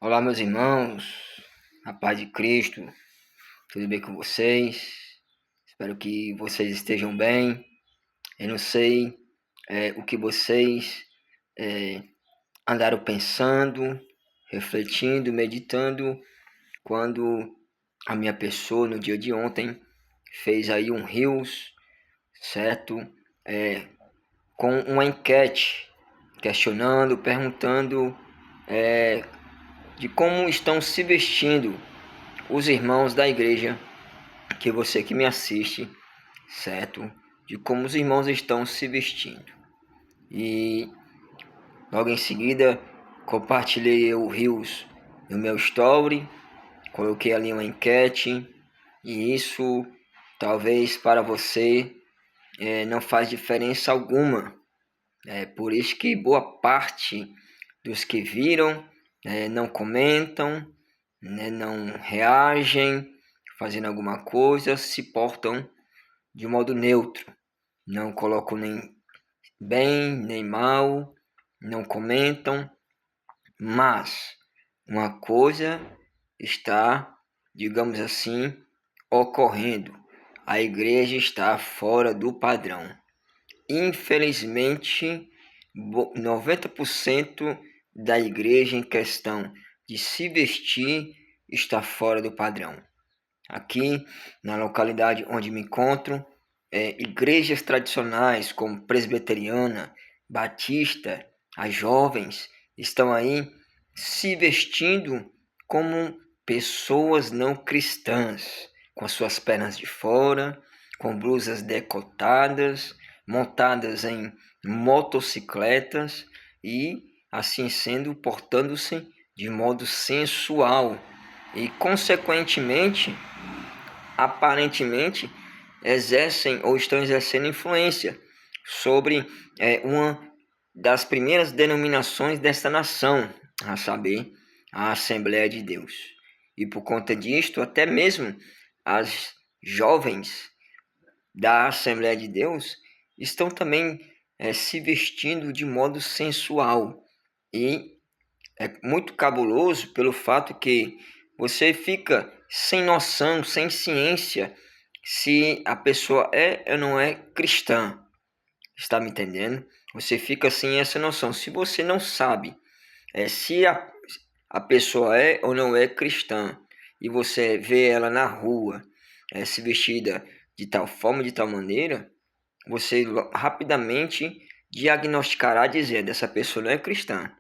Olá, meus irmãos, a paz de Cristo, tudo bem com vocês? Espero que vocês estejam bem. Eu não sei o que vocês andaram pensando, refletindo, meditando, quando a minha pessoa, no dia de ontem, fez aí um Reels, certo? Com uma enquete, questionando, perguntando de como estão se vestindo os irmãos da igreja, que você que me assiste, certo? De como os irmãos estão se vestindo. E logo em seguida compartilhei o Reels no meu story, coloquei ali uma enquete, e isso talvez para você não faz diferença alguma. É por isso que boa parte dos que viram não comentam, não reagem, fazendo alguma coisa, se portam de modo neutro. Não colocam nem bem, nem mal, não comentam, mas uma coisa está, digamos assim, ocorrendo. A igreja está fora do padrão. Infelizmente, 90% da igreja em questão de se vestir está fora do padrão. Aqui, na localidade onde me encontro, igrejas tradicionais como presbiteriana, batista, as jovens estão aí se vestindo como pessoas não cristãs, com as suas pernas de fora, com blusas decotadas, montadas em motocicletas e, assim sendo, portando-se de modo sensual e, consequentemente, aparentemente, exercem ou estão exercendo influência sobre uma das primeiras denominações desta nação, a saber, a Assembleia de Deus. E por conta disto, até mesmo as jovens da Assembleia de Deus estão também se vestindo de modo sensual. E é muito cabuloso pelo fato que você fica sem noção, sem ciência, se a pessoa é ou não é cristã. Está me entendendo? Você fica sem essa noção. Se você não sabe se a pessoa é ou não é cristã, e você vê ela na rua se vestida de tal forma, de tal maneira, você rapidamente diagnosticará dizendo: essa pessoa não é cristã,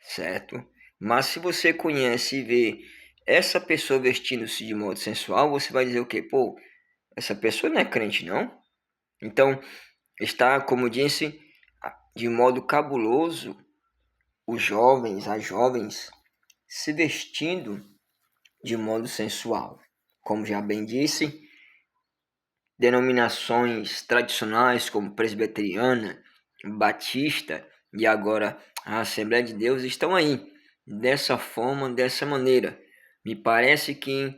certo? Mas se você conhece e vê essa pessoa vestindo-se de modo sensual, você vai dizer o quê? Pô, essa pessoa não é crente, não? Então, está, como disse, de modo cabuloso, os jovens, as jovens, se vestindo de modo sensual. Como já bem disse, denominações tradicionais como presbiteriana, batista e agora a Assembleia de Deus estão aí, dessa forma, dessa maneira. Me parece que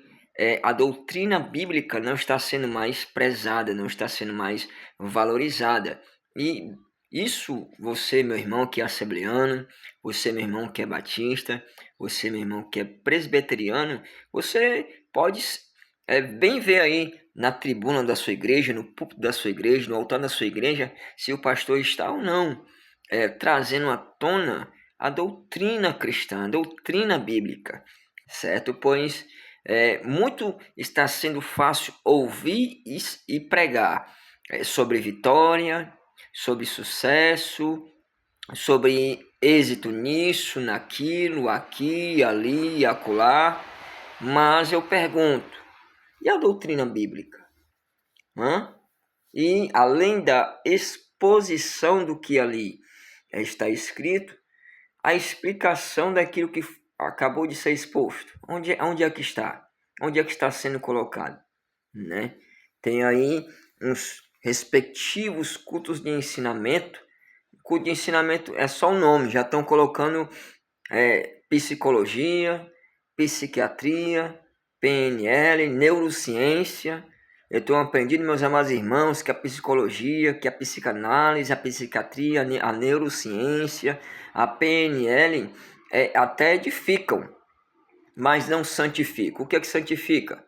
a doutrina bíblica não está sendo mais prezada, não está sendo mais valorizada. E isso, você, meu irmão, que é assembleano, você, meu irmão, que é batista, você, meu irmão, que é presbiteriano, você pode bem ver aí na tribuna da sua igreja, no púlpito da sua igreja, no altar da sua igreja, se o pastor está ou não trazendo à tona a doutrina cristã, a doutrina bíblica, certo? Pois muito está sendo fácil ouvir e pregar sobre vitória, sobre sucesso, sobre êxito nisso, naquilo, aqui, ali, acolá, mas eu pergunto, e a doutrina bíblica? E além da exposição do que ali está escrito, a explicação daquilo que acabou de ser exposto. Onde é que está? Onde é que está sendo colocado? Né? Tem aí uns respectivos cultos de ensinamento. Culto de ensinamento é só o nome, já estão colocando psicologia, psiquiatria, PNL, neurociência. Eu tenho aprendido, meus amados irmãos, que a psicologia, que a psicanálise, a psiquiatria, a neurociência, a PNL até edificam, mas não santifica. O que é que santifica?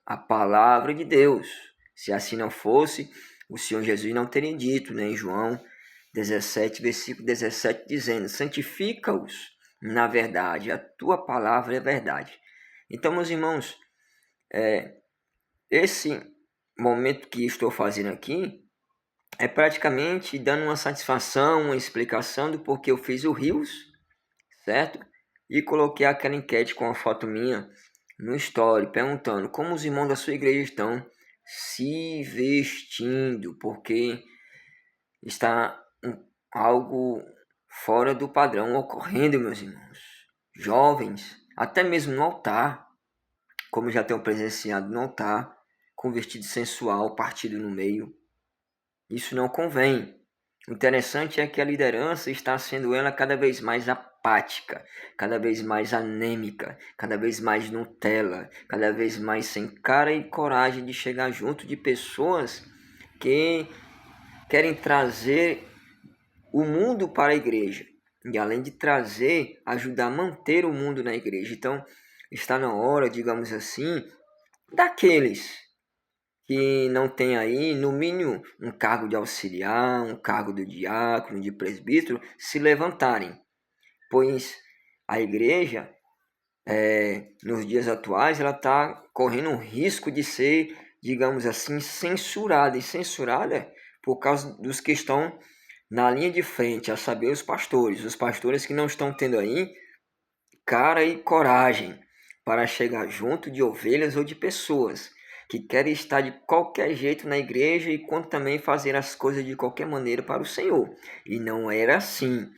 A palavra de Deus. Se assim não fosse, o Senhor Jesus não teria dito, né, em João 17, versículo 17, dizendo: santifica-os na verdade, a tua palavra é verdade. Então, meus irmãos, esse momento que estou fazendo aqui é praticamente dando uma satisfação, uma explicação do porquê eu fiz o Rios, certo? E coloquei aquela enquete com a foto minha no story, perguntando como os irmãos da sua igreja estão se vestindo, porque está algo fora do padrão ocorrendo, meus irmãos. Jovens, até mesmo no altar, como já tenho presenciado no altar, com vestido sensual, partido no meio. Isso não convém. O interessante é que a liderança está sendo ela cada vez mais apática, cada vez mais anêmica, cada vez mais Nutella, cada vez mais sem cara e coragem de chegar junto de pessoas que querem trazer o mundo para a igreja. E além de trazer, ajudar a manter o mundo na igreja. Então, está na hora, digamos assim, daqueles que não tem aí, no mínimo, um cargo de auxiliar, um cargo de diácono, de presbítero, se levantarem. Pois a igreja, nos dias atuais, ela está correndo um risco de ser, digamos assim, censurada. E censurada por causa dos que estão na linha de frente, a saber, os pastores que não estão tendo aí cara e coragem para chegar junto de ovelhas ou de pessoas que querem estar de qualquer jeito na igreja e quanto também fazer as coisas de qualquer maneira para o Senhor. E não era assim.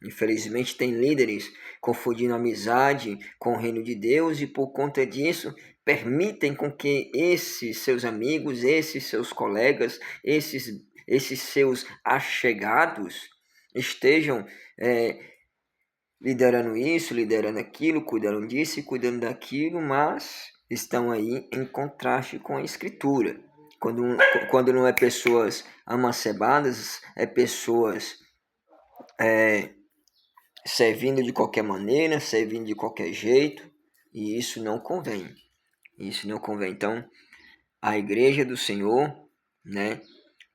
Infelizmente tem líderes confundindo amizade com o reino de Deus e por conta disso permitem com que esses seus amigos, esses seus colegas, esses seus achegados estejam liderando isso, liderando aquilo, cuidando disso e cuidando daquilo, mas estão aí em contraste com a escritura. Quando não é pessoas amancebadas, é pessoas servindo de qualquer maneira, servindo de qualquer jeito, e isso não convém. Isso não convém. Então, a igreja do Senhor, né?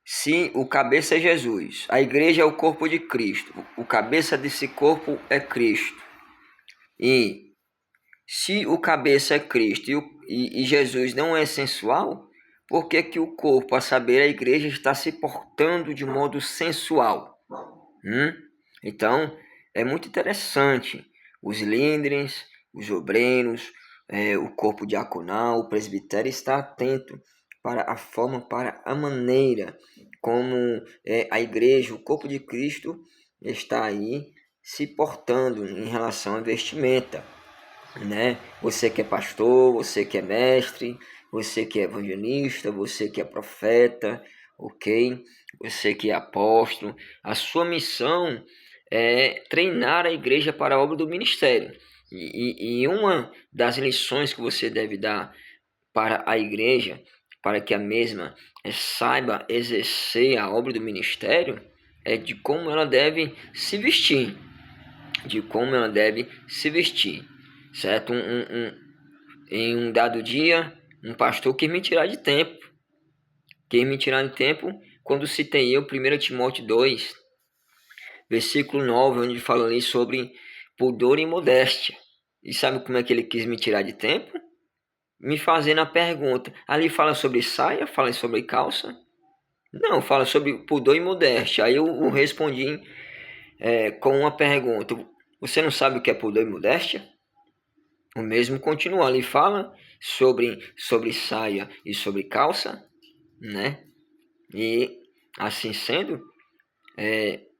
Se o cabeça é Jesus, a igreja é o corpo de Cristo, o cabeça desse corpo é Cristo. E se o cabeça é Cristo e Jesus não é sensual, por que que o corpo, a saber, a igreja, está se portando de modo sensual? Então, é muito interessante. Os líderes, os obreiros, o corpo diaconal, o presbitério está atento para a forma, para a maneira como a igreja, o corpo de Cristo, está aí se portando em relação à vestimenta, né? Você que é pastor, você que é mestre, você que é evangelista, você que é profeta, ok? Você que é apóstolo, a sua missão é treinar a igreja para a obra do ministério. E uma das lições que você deve dar para a igreja, para que a mesma saiba exercer a obra do ministério, é de como ela deve se vestir, de como ela deve se vestir, certo? Em um dado dia, um pastor quis me tirar de tempo, quando citei eu 1 Timóteo 2, versículo 9, onde fala ali sobre pudor e modéstia. E sabe como é que ele quis me tirar de tempo? Me fazendo a pergunta. Ali fala sobre saia, fala sobre calça? Não, fala sobre pudor e modéstia. Aí eu respondi com uma pergunta. Você não sabe o que é pudor e modéstia? O mesmo continua ali, fala sobre saia e sobre calça, né? E assim sendo,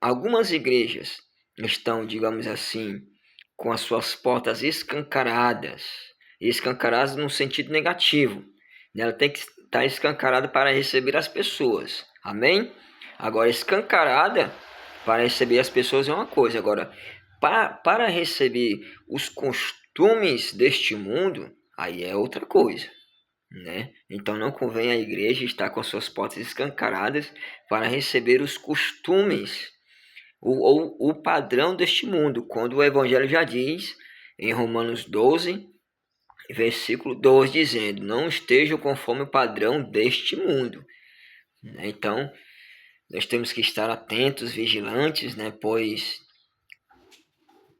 algumas igrejas estão, digamos assim, com as suas portas escancaradas no sentido negativo, né? Ela tem que estar escancarada para receber as pessoas, amém? Agora, escancarada para receber as pessoas é uma coisa, agora, para receber os costumes deste mundo, aí é outra coisa, né? Então não convém a igreja estar com as suas portas escancaradas para receber os costumes ou o padrão deste mundo, quando o evangelho já diz em Romanos 12, versículo 12, dizendo: não estejam conforme o padrão deste mundo. Então, nós temos que estar atentos, vigilantes, pois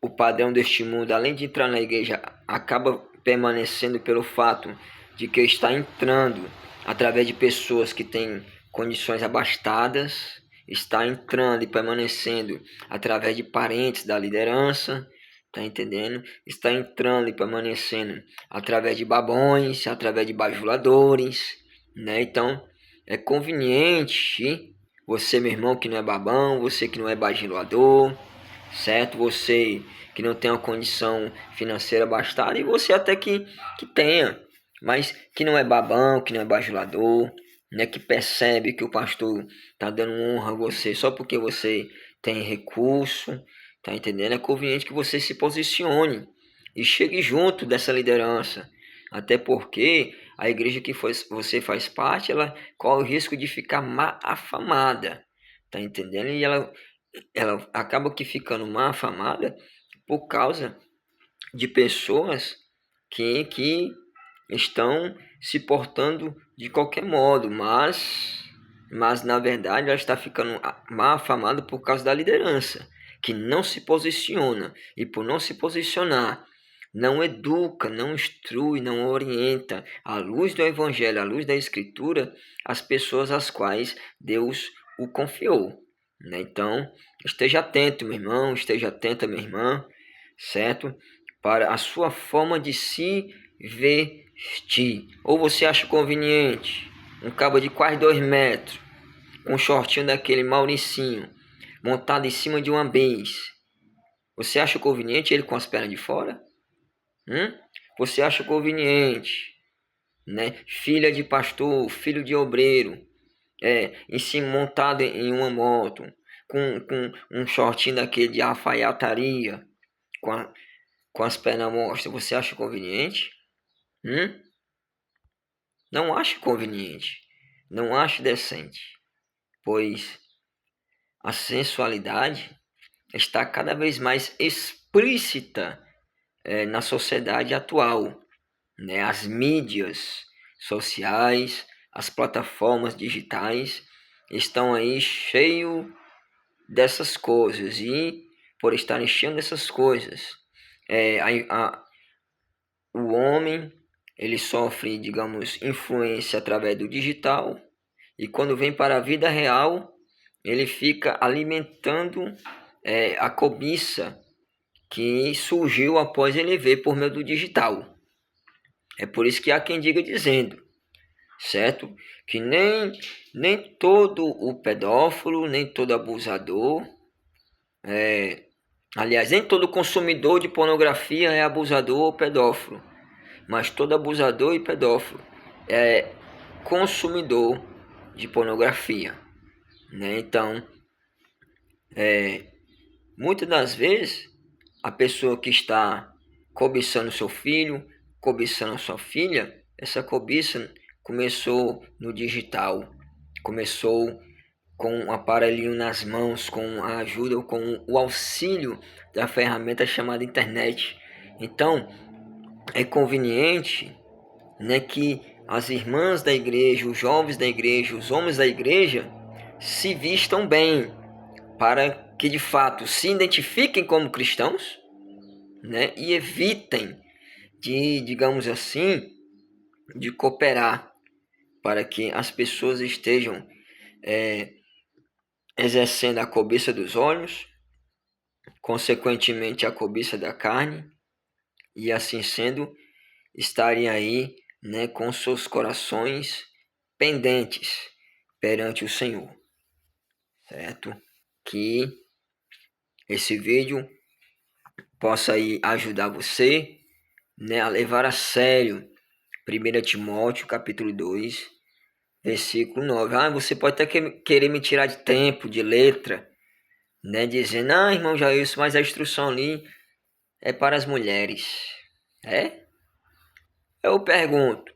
o padrão deste mundo, além de entrar na igreja, acaba permanecendo pelo fato de que está entrando através de pessoas que têm condições abastadas, está entrando e permanecendo através de parentes da liderança, tá entendendo? Está entrando e permanecendo através de babões, através de bajuladores, Então, é conveniente você, meu irmão, que não é babão, você que não é bajulador, certo? Você que não tem uma condição financeira abastada, e você até que tenha, mas que não é babão, que não é bajulador, que percebe que o pastor está dando honra a você só porque você tem recurso, tá entendendo? É conveniente que você se posicione e chegue junto dessa liderança, até porque a igreja que você faz parte, ela corre o risco de ficar mal afamada, tá entendendo? E ela acaba que ficando mal afamada por causa de pessoas que estão se portando de qualquer modo, mas na verdade ela está ficando mal afamada por causa da liderança, que não se posiciona, e por não se posicionar, não educa, não instrui, não orienta à luz do evangelho, à luz da escritura, as pessoas às quais Deus o confiou. Então, esteja atento, meu irmão, esteja atenta, minha irmã, certo? Para a sua forma de se vestir. Ou você acha conveniente um cabo de quase 2 metros, com um shortinho daquele Mauricinho, montado em cima de uma base? Você acha conveniente ele com as pernas de fora? Você acha conveniente, filha de pastor, filho de obreiro, em cima montado em uma moto, com um shortinho daquele de alfaiataria, com as pernas mostras, você acha conveniente? Não acho conveniente, não acho decente, pois a sensualidade está cada vez mais explícita na sociedade atual, As mídias sociais, as plataformas digitais estão aí cheio dessas coisas, e por estarem cheios dessas coisas, o homem ele sofre, digamos, influência através do digital, e quando vem para a vida real, ele fica alimentando a cobiça que surgiu após ele ver por meio do digital. É por isso que há quem diga dizendo, certo? Que nem todo o pedófilo, nem todo abusador, aliás, nem todo consumidor de pornografia é abusador ou pedófilo, mas todo abusador e pedófilo é consumidor de pornografia, Então, muitas das vezes, a pessoa que está cobiçando seu filho, cobiçando sua filha, essa cobiça começou no digital, começou com um aparelhinho nas mãos, com a ajuda, com o auxílio da ferramenta chamada internet. Então, é conveniente, que as irmãs da igreja, os jovens da igreja, os homens da igreja se vistam bem, para que de fato se identifiquem como cristãos, e evitem de, digamos assim, de cooperar para que as pessoas estejam exercendo a cobiça dos olhos, consequentemente a cobiça da carne, e assim sendo, estarem aí, com seus corações pendentes perante o Senhor, certo? Que esse vídeo possa aí ajudar você, a levar a sério 1 Timóteo capítulo 2, versículo 9. Você pode até querer me tirar de tempo, de letra, dizendo, irmão Jailson, mas a instrução ali é para as mulheres. Eu pergunto,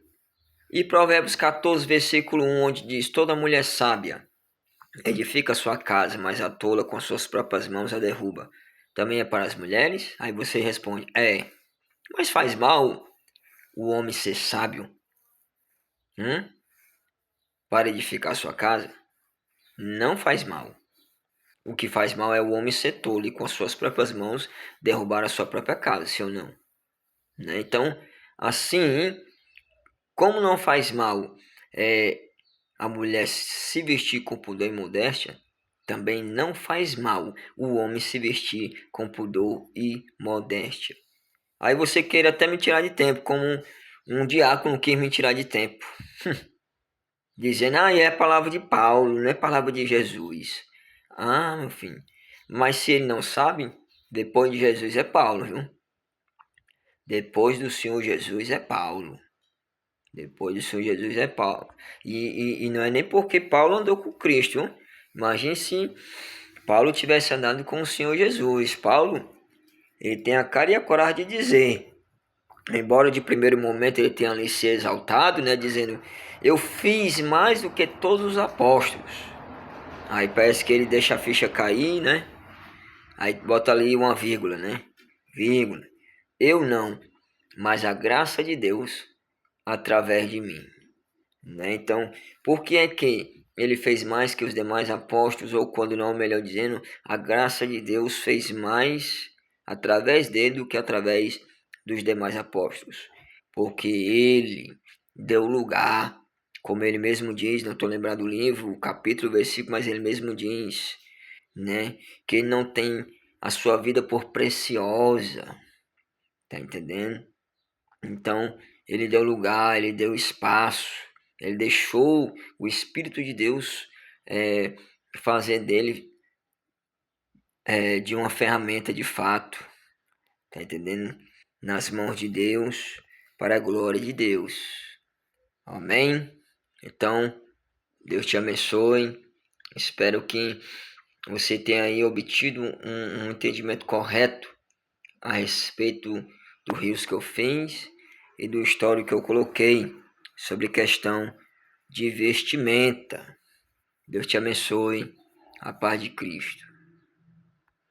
e Provérbios 14, versículo 1, onde diz, toda mulher sábia edifica sua casa, mas a tola com suas próprias mãos a derruba, também é para as mulheres? Aí você responde, mas faz mal o homem ser sábio para edificar sua casa, não faz mal. O que faz mal é o homem ser tolo e com as suas próprias mãos derrubar a sua própria casa, sim ou não? Né? Então, assim, como não faz mal a mulher se vestir com pudor e modéstia, também não faz mal o homem se vestir com pudor e modéstia. Aí você queira até me tirar de tempo, como um diácono quis me tirar de tempo. Dizendo, é a palavra de Paulo, não é palavra de Jesus. Ah, meu filho. Mas se ele não sabe, depois de Jesus é Paulo, viu? Depois do Senhor Jesus é Paulo. Depois do Senhor Jesus é Paulo. E não é nem porque Paulo andou com Cristo, viu? Imagine se Paulo tivesse andado com o Senhor Jesus. Paulo, ele tem a cara e a coragem de dizer, embora de primeiro momento ele tenha ali se exaltado, né, dizendo, eu fiz mais do que todos os apóstolos. Aí parece que ele deixa a ficha cair, né? Aí bota ali uma vírgula, né? Vírgula. Eu não, mas a graça de Deus através de mim. Né? Então, por que é que ele fez mais que os demais apóstolos, ou quando não, melhor dizendo, a graça de Deus fez mais através dele do que através dos demais apóstolos? Porque ele deu lugar, como ele mesmo diz, não estou lembrado do livro, o capítulo, o versículo, mas ele mesmo diz, né, que ele não tem a sua vida por preciosa, tá entendendo? Então, ele deu lugar, ele deu espaço, ele deixou o Espírito de Deus fazer dele de uma ferramenta de fato, tá entendendo? Nas mãos de Deus, para a glória de Deus. Amém? Então, Deus te abençoe. Espero que você tenha aí obtido um entendimento correto a respeito dos rios que eu fiz e do histórico que eu coloquei sobre questão de vestimenta. Deus te abençoe. A paz de Cristo.